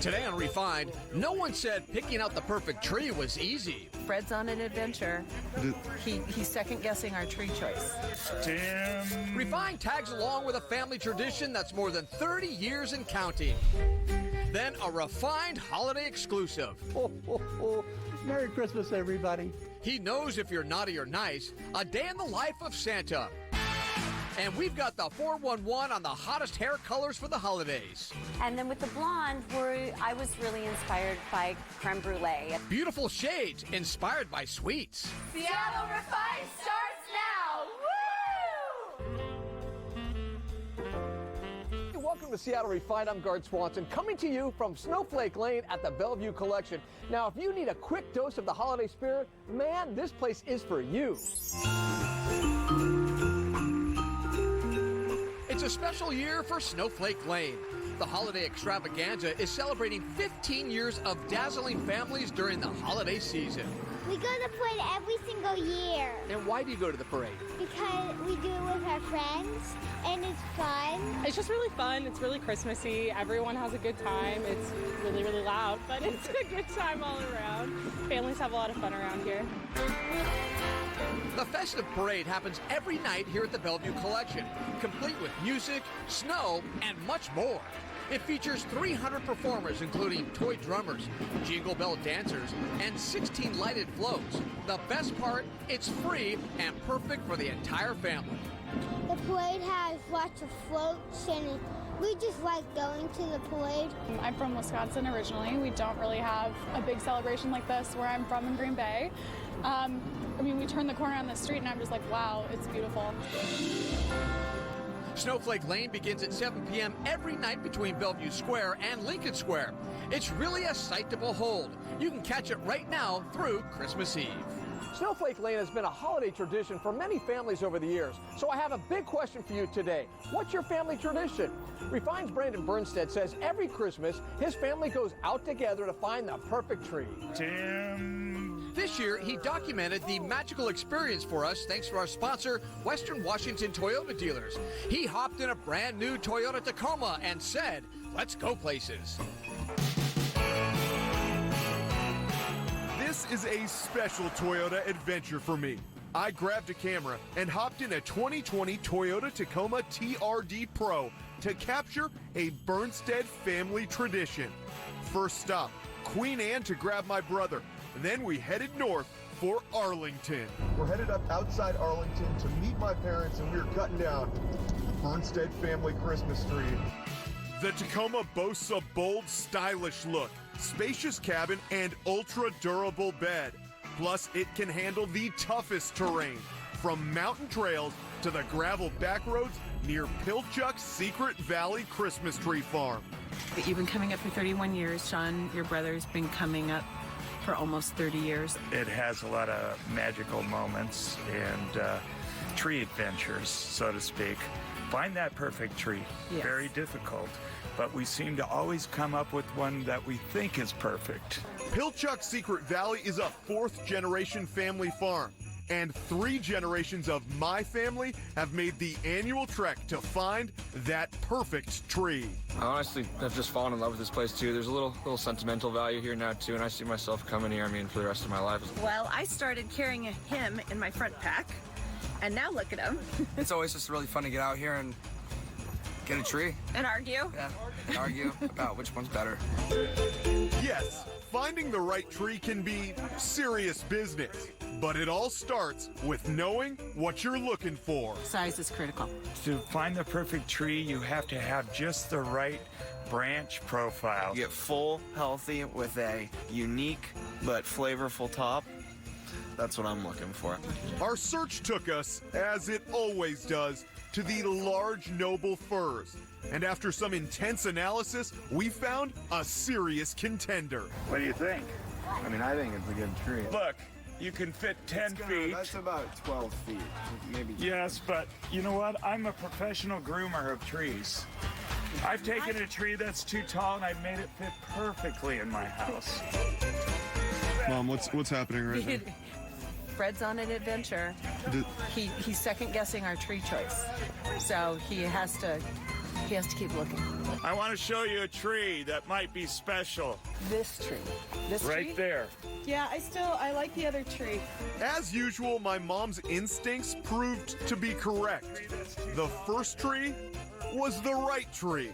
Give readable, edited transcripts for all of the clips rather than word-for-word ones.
Today on Refined, no one said picking out the perfect tree was easy. Fred's on an adventure. He's second-guessing our tree choice. Tim. Refined tags along with a family tradition that's more than 30 years and counting. Then a Refined holiday exclusive. Merry Christmas, everybody. He knows if you're naughty or nice, a day in the life of Santa. And we've got the 411 on the hottest hair colors for the holidays. And then with the blonde, I was really inspired by creme brulee. Beautiful shades inspired by sweets. Seattle Refined starts now. Woo! Welcome to Seattle Refined. I'm Gard Swanson, coming to you from Snowflake Lane at the Bellevue Collection. Now, if you need a quick dose of the holiday spirit, man, this place is for you. It's a special year for Snowflake Lane. The holiday extravaganza is celebrating 15 years of dazzling families during the holiday season. We go to the parade every single year. And why do you go to the parade? Because we do it with our friends, and it's fun. It's just really fun. It's really Christmassy. Everyone has a good time. It's really, really loud, but it's a good time all around. Families have a lot of fun around here. The festive parade happens every night here at the Bellevue Collection, complete with music, snow, and much more. It features 300 performers, including toy drummers, jingle bell dancers, and 16 lighted floats. The best part, it's free and perfect for the entire family. The parade has lots of floats, and we just like going to the parade. I'm from Wisconsin originally. We don't really have a big celebration like this where I'm from in Green Bay. We turn the corner on the street and I'm just like, wow, it's beautiful. Snowflake Lane begins at 7 p.m. every night between Bellevue Square and Lincoln Square. It's really a sight to behold. You can catch it right now through Christmas Eve. Snowflake Lane has been a holiday tradition for many families over the years. So I have a big question for you today. What's your family tradition? Refine's Brandon Bernstead says every Christmas, his family goes out together to find the perfect tree. Tim. This year, he documented the magical experience for us thanks to our sponsor, Western Washington Toyota Dealers. He hopped in a brand new Toyota Tacoma and said, "Let's go places." This is a special Toyota adventure for me. I grabbed a camera and hopped in a 2020 Toyota Tacoma TRD Pro to capture a Bernstead family tradition. First stop, Queen Anne to grab my brother. Then we headed north for Arlington. We're headed up outside Arlington to meet my parents, and we're cutting down the Bernstead family Christmas tree. The Tacoma boasts a bold, stylish look, spacious cabin, and ultra-durable bed. Plus, it can handle the toughest terrain, from mountain trails to the gravel back roads near Pilchuck's Secret Valley Christmas Tree Farm. You've been coming up for 31 years. Sean, your brother's been coming up for almost 30 years. It has a lot of magical moments and tree adventures, so to speak. Find that perfect tree. Yes. Very difficult, but we seem to always come up with one that we think is perfect. Pilchuck's Secret Valley is a fourth-generation family farm, and 3 generations of my family have made the annual trek to find that perfect tree. I honestly have just fallen in love with this place too. There's a little sentimental value here now too, and I see myself coming here, for the rest of my life. Well, I started carrying him in my front pack, and now look at him. It's always just really fun to get out here and get a tree. And argue. Yeah, and argue about which one's better. Yes, finding the right tree can be serious business, but it all starts with knowing what you're looking for. Size is critical. To find the perfect tree, you have to have just the right branch profile. You get full, healthy, with a unique but flavorful top. That's what I'm looking for. Our search took us, as it always does, to the large noble firs. And after some intense analysis, we found a serious contender. What do you think? I think it's a good tree. Look, you can fit 10 feet. That's about 12 feet, maybe. Yes, but you know what? I'm a professional groomer of trees. I've taken a tree that's too tall and I've made it fit perfectly in my house. Mom, what's happening right now? Fred's on an adventure. He's second-guessing our tree choice. So he has to He has to keep looking. I want to show you a tree that might be special. This tree. This right tree? there. Yeah, I like the other tree. As usual, my mom's instincts proved to be correct. The first tree was the right tree.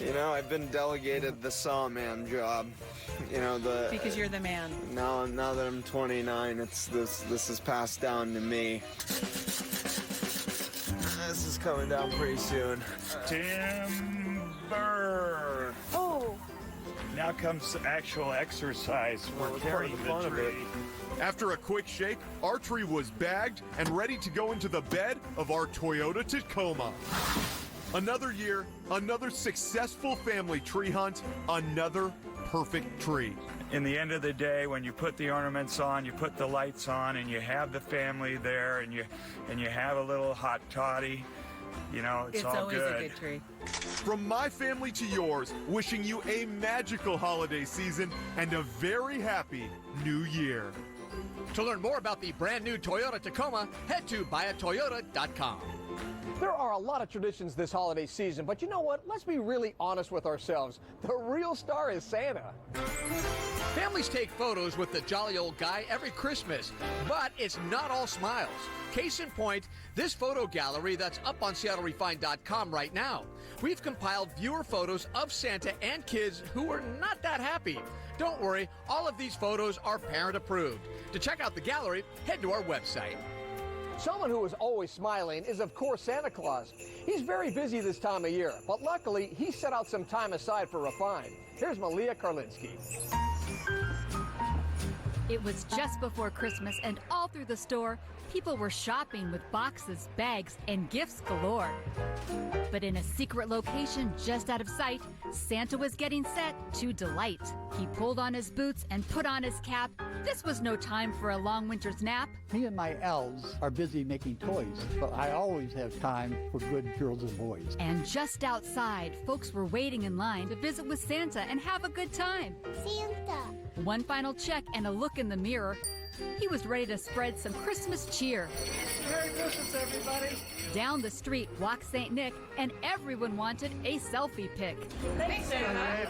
You know, I've been delegated the sawman job. You know, Because you're the man. Now that I'm 29, it's this is passed down to me. This is coming down pretty soon. Timber. Oh. Now comes actual exercise. We're carrying the tree. After a quick shake, our tree was bagged and ready to go into the bed of our Toyota Tacoma. Another year, another successful family tree hunt, another perfect tree. In the end of the day, when you put the ornaments on, you put the lights on, and you have the family there, and you have a little hot toddy, you know, it's all always good. a good tree. From my family to yours, wishing you a magical holiday season and a very happy new year. To learn more about the brand new Toyota Tacoma, head to buyatoyota.com. There are a lot of traditions this holiday season, but you know what? Let's be really honest with ourselves. The real star is Santa. Families take photos with the jolly old guy every Christmas, but it's not all smiles. Case in point, this photo gallery that's up on SeattleRefined.com right now. We've compiled viewer photos of Santa and kids who are not that happy. Don't worry, all of these photos are parent approved. To check out the gallery, head to our website. Someone who is always smiling is, of course, Santa Claus. He's very busy this time of year, but luckily, he set out some time aside for Refined. Here's Malia Karlinski. It was just before Christmas, and all through the store, people were shopping with boxes, bags, and gifts galore. But in a secret location just out of sight, Santa was getting set to delight. He pulled on his boots and put on his cap. This was no time for a long winter's nap. Me and my elves are busy making toys, but I always have time for good girls and boys. And just outside, folks were waiting in line to visit with Santa and have a good time. Santa. One final check and a look in the mirror. He was ready to spread some Christmas cheer. Merry Christmas, everybody. Down the street walked St. Nick, and everyone wanted a selfie pic. Thanks, Santa.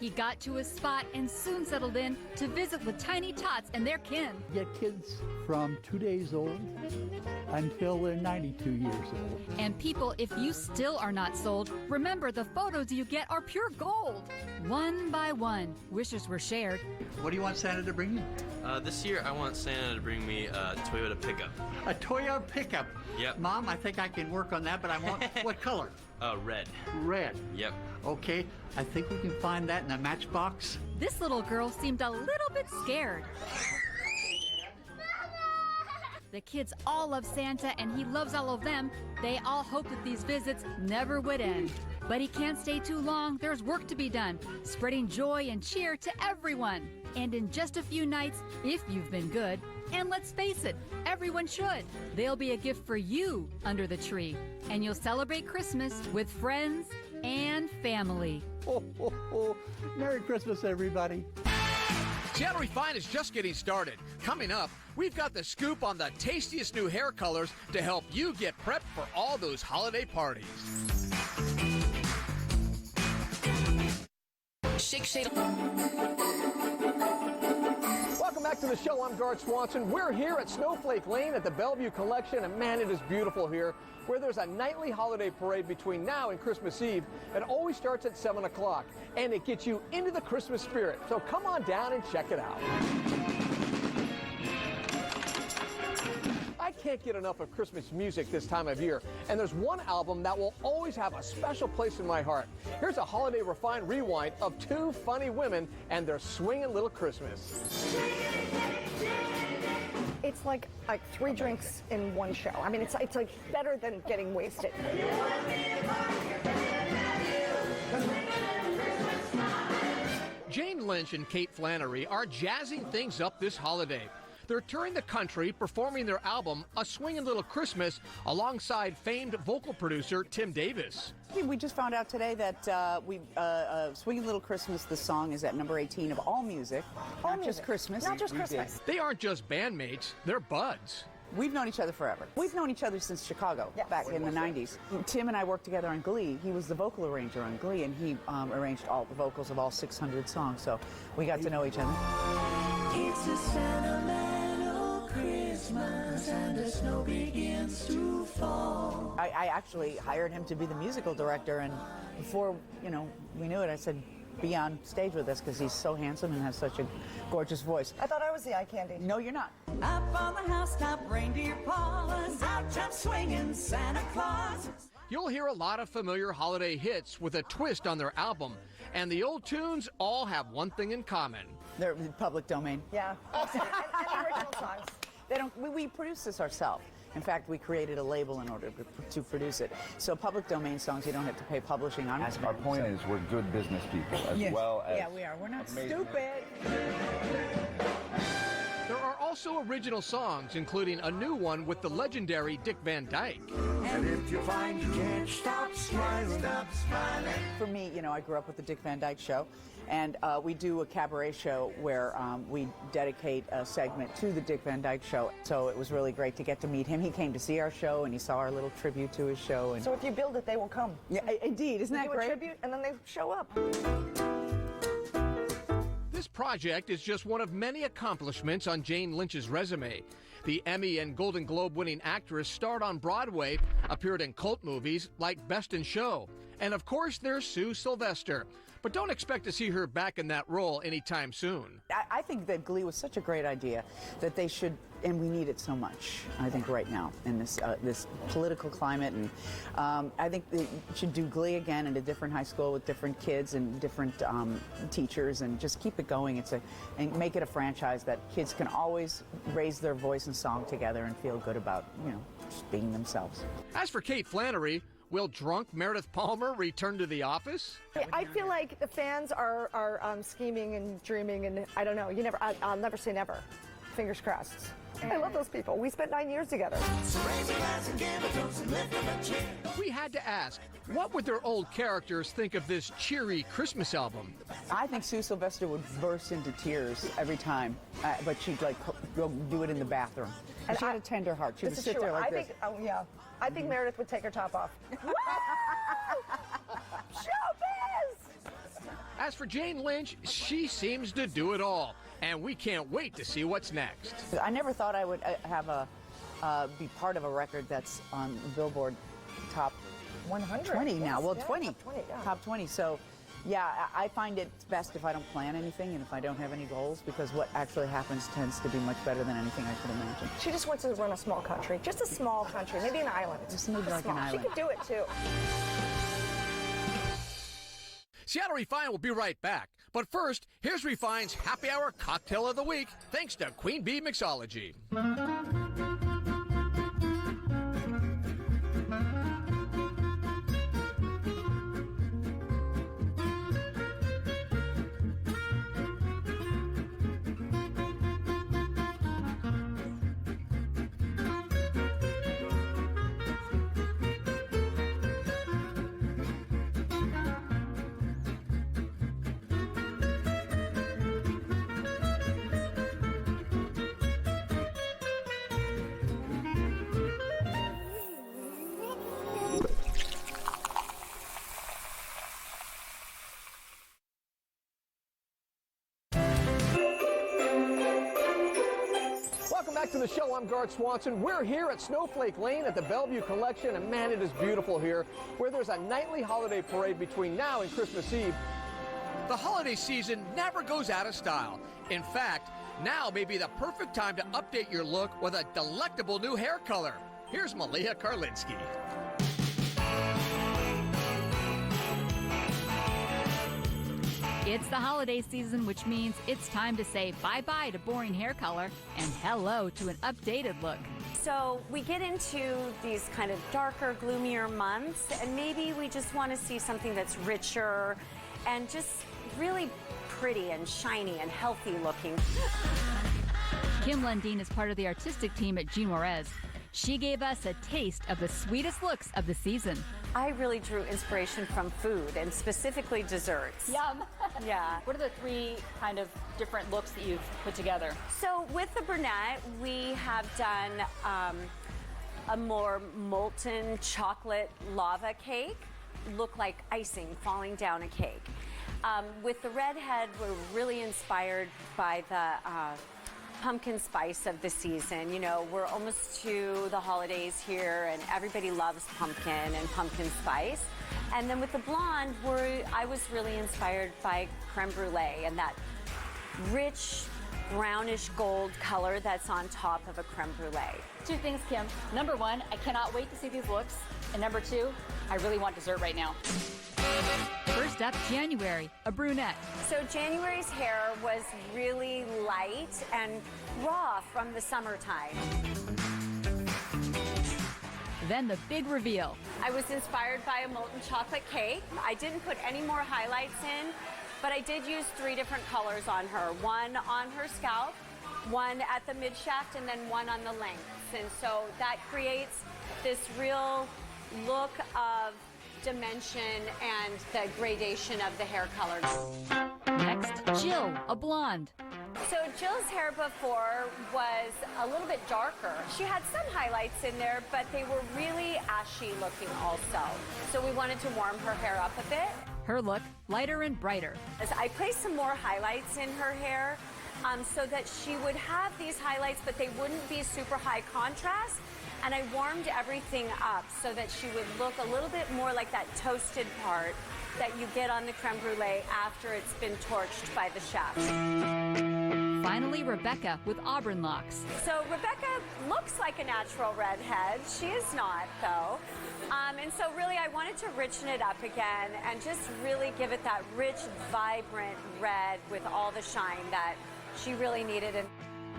He got to his spot and soon settled in to visit with tiny tots and their kin. Get kids from 2 days old until they're 92 years old. And people, if you still are not sold, remember the photos you get are pure gold. One by one, wishes were shared. What do you want Santa to bring you? This year, I want Santa to bring me a Toyota pickup. A Toyota pickup? Yep. Mom, I think I can work on that, but I want what color? Red. Red. Yep. Okay, I think we can find that in a matchbox. This little girl seemed a little bit scared. The kids all love Santa, and he loves all of them. They all hope that these visits never would end. But he can't stay too long. There's work to be done, spreading joy and cheer to everyone. And in just a few nights, if you've been good, and let's face it, everyone should, there'll be a gift for you under the tree. And you'll celebrate Christmas with friends and family. Oh, oh, oh. Merry Christmas, everybody. Seattle Refined is just getting started. Coming up, we've got the scoop on the tastiest new hair colors to help you get prepped for all those holiday parties. Welcome back to the show. I'm Garth Swanson. We're here at Snowflake Lane at the Bellevue Collection, and man, it is beautiful here, where there's a nightly holiday parade between now and Christmas Eve. It always starts at 7 o'clock, and it gets you into the Christmas spirit. So come on down and check it out. I can't get enough of Christmas music this time of year, and there's one album that will always have a special place in my heart. Here's a holiday refined rewind of two funny women and their swinging little Christmas. It's like 3 drinks in one show. I mean, it's like better than getting wasted. Jane Lynch and Kate Flannery are jazzing things up this holiday. They're touring the country performing their album, A Swingin' Little Christmas, alongside famed vocal producer Tim Davis. We just found out today that Swingin' Little Christmas, the song, is at number 18 of all music, not just Christmas. Not just Christmas. They aren't just bandmates, they're buds. We've known each other forever. We've known each other since Chicago, back in the 90s. Tim and I worked together on Glee. He was the vocal arranger on Glee, and he arranged all the vocals of all 600 songs, so we got to know each other. It's a sentimental Christmas and the snow begins to fall. I actually hired him to be the musical director, and before, we knew it, I said, be on stage with us because he's so handsome and has such a gorgeous voice. I thought I was the eye candy. No, you're not. Up on the housetop, reindeer paws, out jump swinging Santa Claus. You'll hear a lot of familiar holiday hits with a twist on their album, and the old tunes all have one thing in common. They're public domain. Yeah, and the original songs. They don't. We produce this ourselves. In fact, we created a label in order to produce it. So public domain songs, you don't have to pay publishing on. Our point is we're good business people as well as... Yeah, we are. We're not stupid. There are also original songs, including a new one with the legendary Dick Van Dyke. And if you find you can't stop smiling. For me, I grew up with the Dick Van Dyke Show, and we do a cabaret show where we dedicate a segment to the Dick Van Dyke Show. So it was really great to get to meet him. He came to see our show, and he saw our little tribute to his show. And so if you build it, they will come. Yeah, indeed. Isn't that do great? A tribute, and then they show up. This project is just one of many accomplishments on Jane Lynch's resume. The Emmy and Golden Globe winning actress starred on Broadway, appeared in cult movies like Best in Show. And of course, there's Sue Sylvester. But don't expect to see her back in that role anytime soon. I think that Glee was such a great idea that they should, and we need it so much, I think, right now in this political climate. And I think they should do Glee again in a different high school with different kids and different teachers, and just keep it going. And make it a franchise that kids can always raise their voice and song together and feel good about, just being themselves. As for Kate Flannery, will drunk Meredith Palmer return to the office? I feel like the fans are scheming and dreaming, and I don't know. I'll never say never. Fingers crossed. I love those people. We spent 9 years together. We had to ask, what would their old characters think of this cheery Christmas album? I think Sue Sylvester would burst into tears every time, but she'd go do it in the bathroom. And she had a tender heart. She would sit there like this. I think Meredith would take her top off. Showbiz! As for Jane Lynch, she seems to do it all, and we can't wait to see what's next. I never thought I would be part of a record that's on Billboard Top 100. 20 now. Yes, Well, yeah, 20. Top 20, yeah. Top 20. So, yeah, I find it best if I don't plan anything and if I don't have any goals, because what actually happens tends to be much better than anything I could imagine. She just wants to run a small country. Just a small country. Maybe an island. Just maybe like an island. She could do it, too. Seattle Refine will be right back. But first, here's Refine's Happy Hour Cocktail of the Week, thanks to Queen Bee Mixology. Welcome back to the show. I'm Garth Swanson. We're here at Snowflake Lane at the Bellevue Collection, and man, it is beautiful here, where there's a nightly holiday parade between now and Christmas Eve. The holiday season never goes out of style. In fact, now may be the perfect time to update your look with a delectable new hair color. Here's Malia Karlinski. It's the holiday season, which means it's time to say bye-bye to boring hair color and hello to an updated look. So we get into these kind of darker, gloomier months, and maybe we just want to see something that's richer and just really pretty and shiny and healthy looking. Kim Lundeen is part of the artistic team at Jean Juarez. She gave us a taste of the sweetest looks of the season. I really drew inspiration from food and specifically desserts. Yum. Yeah. What are the 3 kind of different looks that you've put together? So with the brunette, we have done a more molten chocolate lava cake, look like icing falling down a cake. With the redhead, we're really inspired by the pumpkin spice of the season. You know, we're almost to the holidays here and everybody loves pumpkin and pumpkin spice. And then with the blonde, I was really inspired by creme brulee and that rich brownish gold color that's on top of a creme brulee. 2 things, Kim. Number 1, I cannot wait to see these looks. And number 2, I really want dessert right now. First up, January, a brunette. So January's hair was really light and raw from the summertime. Then the big reveal. I was inspired by a molten chocolate cake. I didn't put any more highlights in, but I did use 3 different colors on her. 1 on her scalp, 1 at the mid shaft, and then 1 on the lengths. And so that creates this real look of dimension and the gradation of the hair color. Next, Jill, a blonde. So Jill's hair before was a little bit darker. She had some highlights in there, but they were really ashy looking also. So we wanted to warm her hair up a bit. Her look, lighter and brighter. As I placed some more highlights in her hair so that she would have these highlights, but they wouldn't be super high contrast. And I warmed everything up so that she would look a little bit more like that toasted part that you get on the creme brulee after it's been torched by the chef. Finally, Rebecca with auburn locks. So Rebecca looks like a natural redhead. She is not, though. And so really I wanted to richen it up again and just really give it that rich, vibrant red with all the shine that she really needed.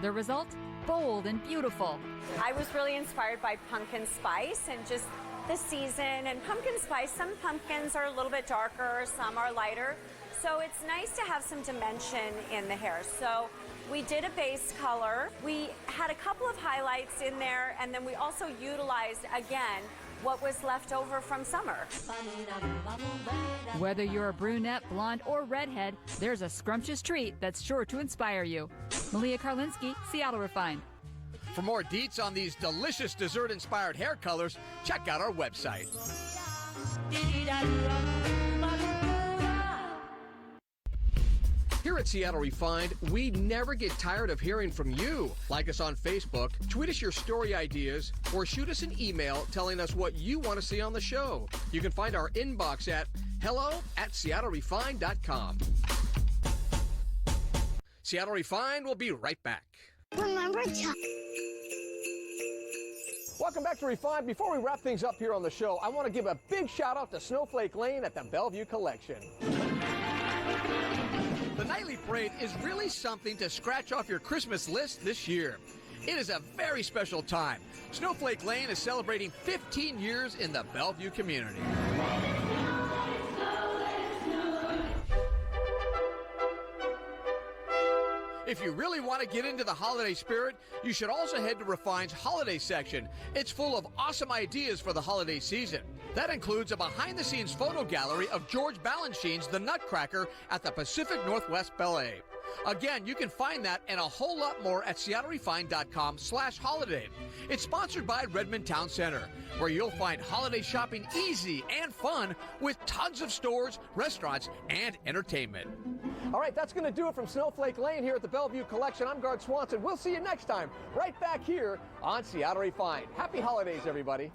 The result? Bold and beautiful. I was really inspired by pumpkin spice and just the season. And pumpkin spice, some pumpkins are a little bit darker, some are lighter. So it's nice to have some dimension in the hair. So we did a base color. We had a couple of highlights in there, and then we also utilized, again, what was left over from summer. Whether you're a brunette, blonde, or redhead, there's a scrumptious treat that's sure to inspire you. Malia Karlinski, Seattle Refined. For more deets on these delicious dessert-inspired hair colors, check out our website. Here at Seattle Refined, we never get tired of hearing from you. Like us on Facebook, tweet us your story ideas, or shoot us an email telling us what you want to see on the show. You can find our inbox at hello@seattlerefined.com. Seattle Refined will be right back. Remember Welcome back to Refined. Before we wrap things up here on the show, I want to give a big shout out to Snowflake Lane at the Bellevue Collection. The nightly parade is really something to scratch off your Christmas list this year. It is a very special time. Snowflake Lane is celebrating 15 years in the Bellevue community. If you really want to get into the holiday spirit, you should also head to Refine's holiday section. It's full of awesome ideas for the holiday season. That includes a behind-the-scenes photo gallery of George Balanchine's The Nutcracker at the Pacific Northwest Ballet. Again, you can find that and a whole lot more at SeattleRefined.com/holiday. It's sponsored by Redmond Town Center, where you'll find holiday shopping easy and fun with tons of stores, restaurants, and entertainment. All right, that's going to do it from Snowflake Lane here at the Bellevue Collection. I'm Garth Swanson. We'll see you next time, right back here on Seattle Refined. Happy holidays, everybody.